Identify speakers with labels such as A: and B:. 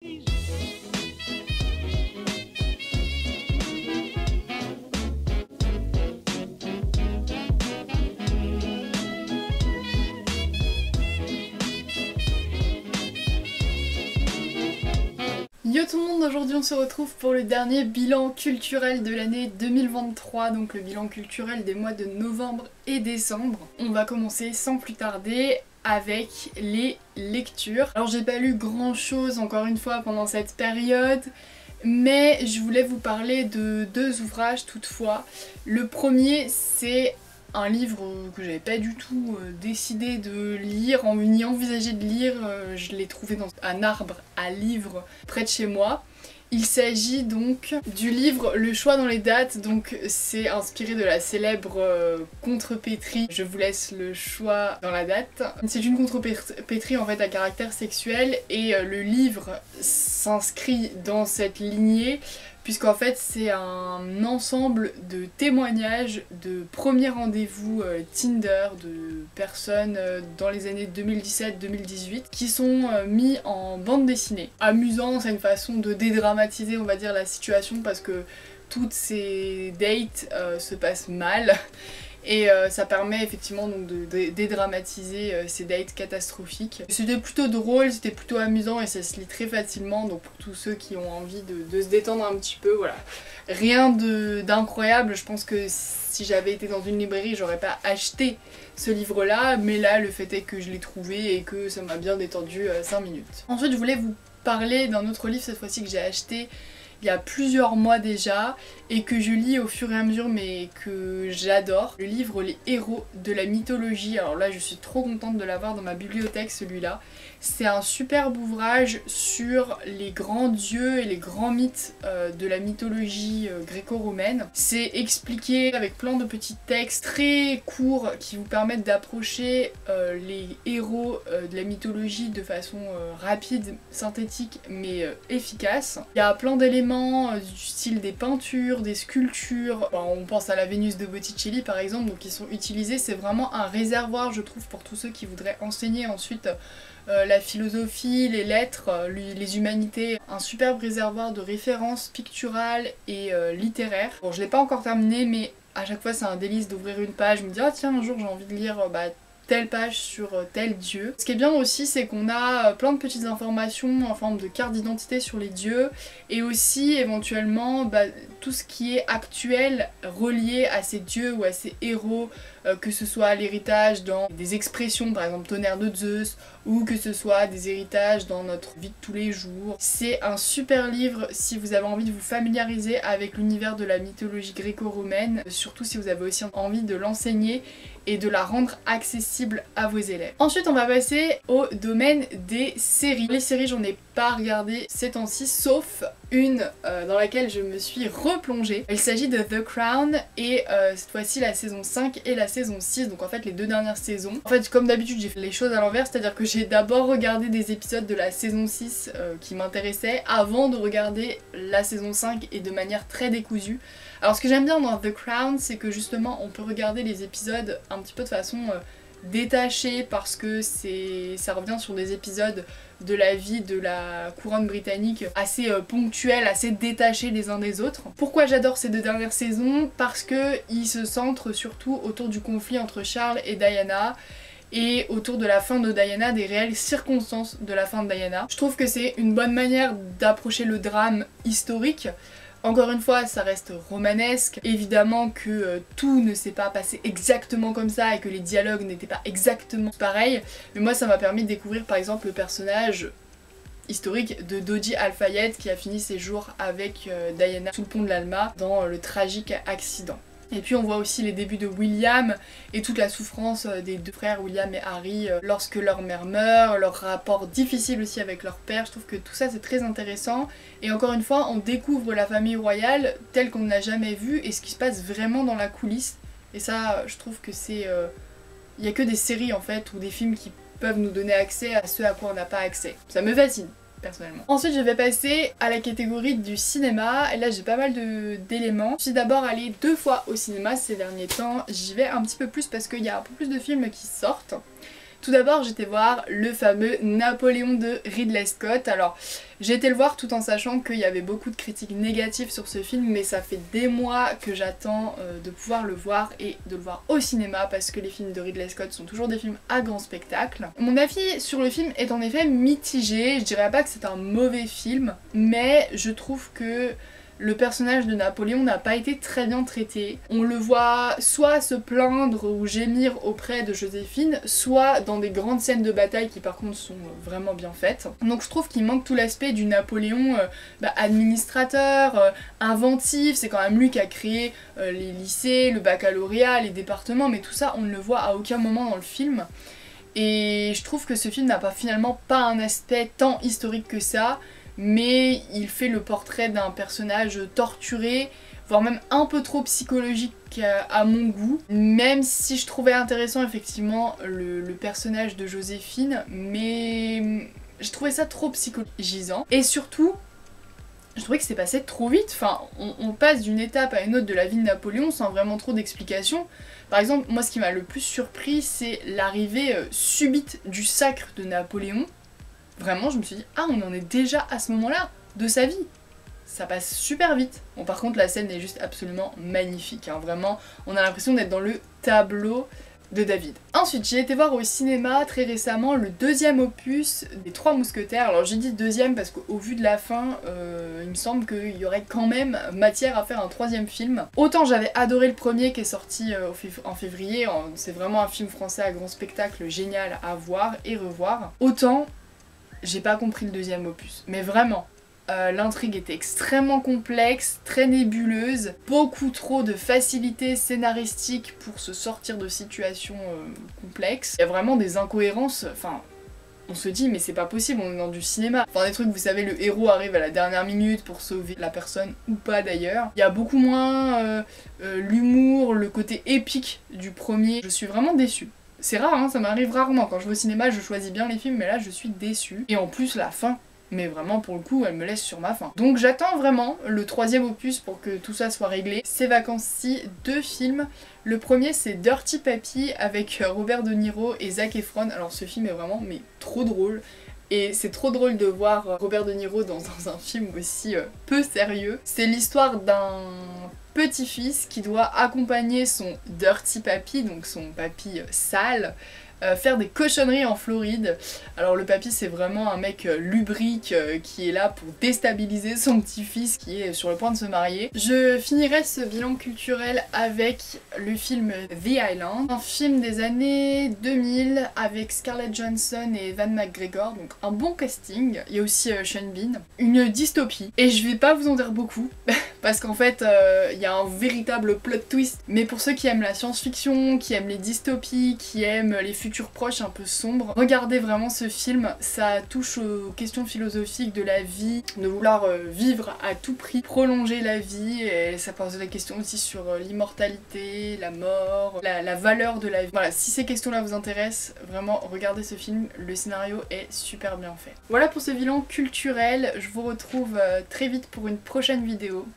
A: Yo tout le monde, aujourd'hui on se retrouve pour le dernier bilan culturel de l'année 2023, donc le bilan culturel des mois de novembre et décembre. On va commencer sans plus tarder avec les lectures. Alors j'ai pas lu grand chose encore une fois pendant cette période, mais je voulais vous parler de deux ouvrages toutefois. Le premier c'est un livre que j'avais pas du tout décidé de lire, ni envisagé de lire, je l'ai trouvé dans un arbre à livres près de chez moi. Il s'agit donc du livre Le choix dans les dates, donc c'est inspiré de la célèbre contrepétrie Je vous laisse le choix dans la date. C'est une contrepétrie en fait à caractère sexuel et le livre s'inscrit dans cette lignée puisqu'en fait c'est un ensemble de témoignages de premiers rendez-vous Tinder de personnes dans les années 2017-2018 qui sont mis en bande dessinée. Amusant, c'est une façon de dédramatiser on va dire la situation parce que toutes ces dates se passent mal. Et ça permet effectivement donc de dédramatiser ces dates catastrophiques. C'était plutôt drôle, c'était plutôt amusant et ça se lit très facilement, donc pour tous ceux qui ont envie de se détendre un petit peu, voilà. Rien d'incroyable, je pense que si j'avais été dans une librairie j'aurais pas acheté ce livre là, mais là le fait est que je l'ai trouvé et que ça m'a bien détendu 5 minutes. Ensuite je voulais vous parler d'un autre livre cette fois-ci que j'ai acheté il y a plusieurs mois déjà et que je lis au fur et à mesure mais que j'adore. Le livre Les héros de la mythologie, alors là je suis trop contente de l'avoir dans ma bibliothèque celui-là. C'est un superbe ouvrage sur les grands dieux et les grands mythes de la mythologie gréco-romaine. C'est expliqué avec plein de petits textes très courts qui vous permettent d'approcher les héros de la mythologie de façon rapide, synthétique mais efficace. Il y a plein d'éléments du style des peintures, des sculptures, on pense à la Vénus de Botticelli par exemple, donc qui sont utilisés. C'est vraiment un réservoir je trouve pour tous ceux qui voudraient enseigner ensuite la philosophie, les lettres, les humanités. Un superbe réservoir de références picturales et littéraires. Bon je l'ai pas encore terminé mais à chaque fois c'est un délice d'ouvrir une page, je me dis ah tiens un jour j'ai envie de lire telle page sur tel dieu. Ce qui est bien aussi c'est qu'on a plein de petites informations en forme de carte d'identité sur les dieux et aussi éventuellement tout ce qui est actuel relié à ces dieux ou à ces héros, que ce soit l'héritage dans des expressions par exemple tonnerre de Zeus ou que ce soit des héritages dans notre vie de tous les jours. C'est un super livre si vous avez envie de vous familiariser avec l'univers de la mythologie gréco-romaine, surtout si vous avez aussi envie de l'enseigner et de la rendre accessible à vos élèves. Ensuite on va passer au domaine des séries. Les séries j'en ai pas regardé ces temps-ci sauf une dans laquelle je me suis replongée. Il s'agit de The Crown et cette fois-ci la saison 5 et la saison 6, donc en fait les deux dernières saisons. En fait comme d'habitude j'ai fait les choses à l'envers, c'est-à-dire que j'ai d'abord regardé des épisodes de la saison 6 qui m'intéressaient avant de regarder la saison 5 et de manière très décousue. Alors ce que j'aime bien dans The Crown c'est que justement on peut regarder les épisodes un petit peu de façon détachée parce que ça revient sur des épisodes de la vie de la couronne britannique assez ponctuels, assez détachés les uns des autres. Pourquoi j'adore ces deux dernières saisons? Parce qu'ils se centrent surtout autour du conflit entre Charles et Diana et autour de la fin de Diana, des réelles circonstances de la fin de Diana. Je trouve que c'est une bonne manière d'approcher le drame historique. Encore une fois, ça reste romanesque. Évidemment que tout ne s'est pas passé exactement comme ça et que les dialogues n'étaient pas exactement pareils. Mais moi, ça m'a permis de découvrir par exemple le personnage historique de Dodi Al-Fayed qui a fini ses jours avec Diana sous le pont de l'Alma dans le tragique accident. Et puis on voit aussi les débuts de William et toute la souffrance des deux frères William et Harry lorsque leur mère meurt, leur rapport difficile aussi avec leur père. Je trouve que tout ça c'est très intéressant et encore une fois on découvre la famille royale telle qu'on ne l'a jamais vue et ce qui se passe vraiment dans la coulisse. Et ça je trouve que c'est... Il n'y a que des séries en fait ou des films qui peuvent nous donner accès à ce à quoi on n'a pas accès. Ça me fascine personnellement. Ensuite je vais passer à la catégorie du cinéma et là j'ai pas mal d'éléments. Je suis d'abord allée 2 fois au cinéma ces derniers temps, j'y vais un petit peu plus parce qu'il y a un peu plus de films qui sortent. Tout d'abord j'étais voir le fameux Napoléon de Ridley Scott. Alors j'ai été le voir tout en sachant qu'il y avait beaucoup de critiques négatives sur ce film, mais ça fait des mois que j'attends de pouvoir le voir et de le voir au cinéma parce que les films de Ridley Scott sont toujours des films à grand spectacle. Mon avis sur le film est en effet mitigé, je dirais pas que c'est un mauvais film, mais je trouve que le personnage de Napoléon n'a pas été très bien traité. On le voit soit se plaindre ou gémir auprès de Joséphine, soit dans des grandes scènes de bataille qui par contre sont vraiment bien faites. Donc je trouve qu'il manque tout l'aspect du Napoléon administrateur, inventif. C'est quand même lui qui a créé les lycées, le baccalauréat, les départements, mais tout ça on ne le voit à aucun moment dans le film. Et je trouve que ce film n'a finalement pas un aspect tant historique que ça, mais il fait le portrait d'un personnage torturé, voire même un peu trop psychologique à mon goût, même si je trouvais intéressant effectivement le personnage de Joséphine, mais je trouvais ça trop psychologisant. Et surtout, je trouvais que c'était passé trop vite, enfin on passe d'une étape à une autre de la vie de Napoléon sans vraiment trop d'explications. Par exemple, moi ce qui m'a le plus surpris, c'est l'arrivée subite du sacre de Napoléon. Vraiment, je me suis dit, ah, on en est déjà à ce moment-là de sa vie. Ça passe super vite. Bon, par contre, la scène est juste absolument magnifique, hein. Vraiment, on a l'impression d'être dans le tableau de David. Ensuite, j'ai été voir au cinéma très récemment le deuxième opus des Trois Mousquetaires. Alors j'ai dit deuxième parce qu'au vu de la fin, il me semble qu'il y aurait quand même matière à faire un troisième film. Autant j'avais adoré le premier qui est sorti en février, c'est vraiment un film français à grand spectacle génial à voir et revoir. Autant j'ai pas compris le deuxième opus, mais vraiment. L'intrigue était extrêmement complexe, très nébuleuse, beaucoup trop de facilité scénaristique pour se sortir de situations complexes. Il y a vraiment des incohérences, enfin on se dit mais c'est pas possible, on est dans du cinéma. Enfin des trucs, vous savez, le héros arrive à la dernière minute pour sauver la personne ou pas d'ailleurs. Il y a beaucoup moins l'humour, le côté épique du premier. Je suis vraiment déçue. C'est rare, hein, ça m'arrive rarement. Quand je vais au cinéma, je choisis bien les films, mais là, je suis déçue. Et en plus, la fin, mais vraiment, pour le coup, elle me laisse sur ma faim. Donc j'attends vraiment le troisième opus pour que tout ça soit réglé. Ces vacances-ci, 2 films. Le premier, c'est Dirty Papi avec Robert De Niro et Zac Efron. Alors ce film est vraiment mais trop drôle. Et c'est trop drôle de voir Robert De Niro dans un film aussi peu sérieux. C'est l'histoire d'un petit-fils qui doit accompagner son Dirty Papi, donc son papy sale, faire des cochonneries en Floride. Alors le papy c'est vraiment un mec lubrique qui est là pour déstabiliser son petit-fils qui est sur le point de se marier. Je finirai ce bilan culturel avec le film The Island, un film des années 2000 avec Scarlett Johansson et Ewan McGregor, donc un bon casting. Il y a aussi Sean Bean. Une dystopie, et je vais pas vous en dire beaucoup parce qu'en fait il y a un véritable plot twist, mais pour ceux qui aiment la science-fiction, qui aiment les dystopies, qui aiment les futurs proches un peu sombres, regardez vraiment ce film. Ça touche aux questions philosophiques de la vie, de vouloir vivre à tout prix, prolonger la vie, et ça pose des questions aussi sur l'immortalité, la mort, la valeur de la vie. Voilà, si ces questions-là vous intéressent, vraiment regardez ce film, le scénario est super bien fait. Voilà pour ce bilan culturel, je vous retrouve très vite pour une prochaine vidéo.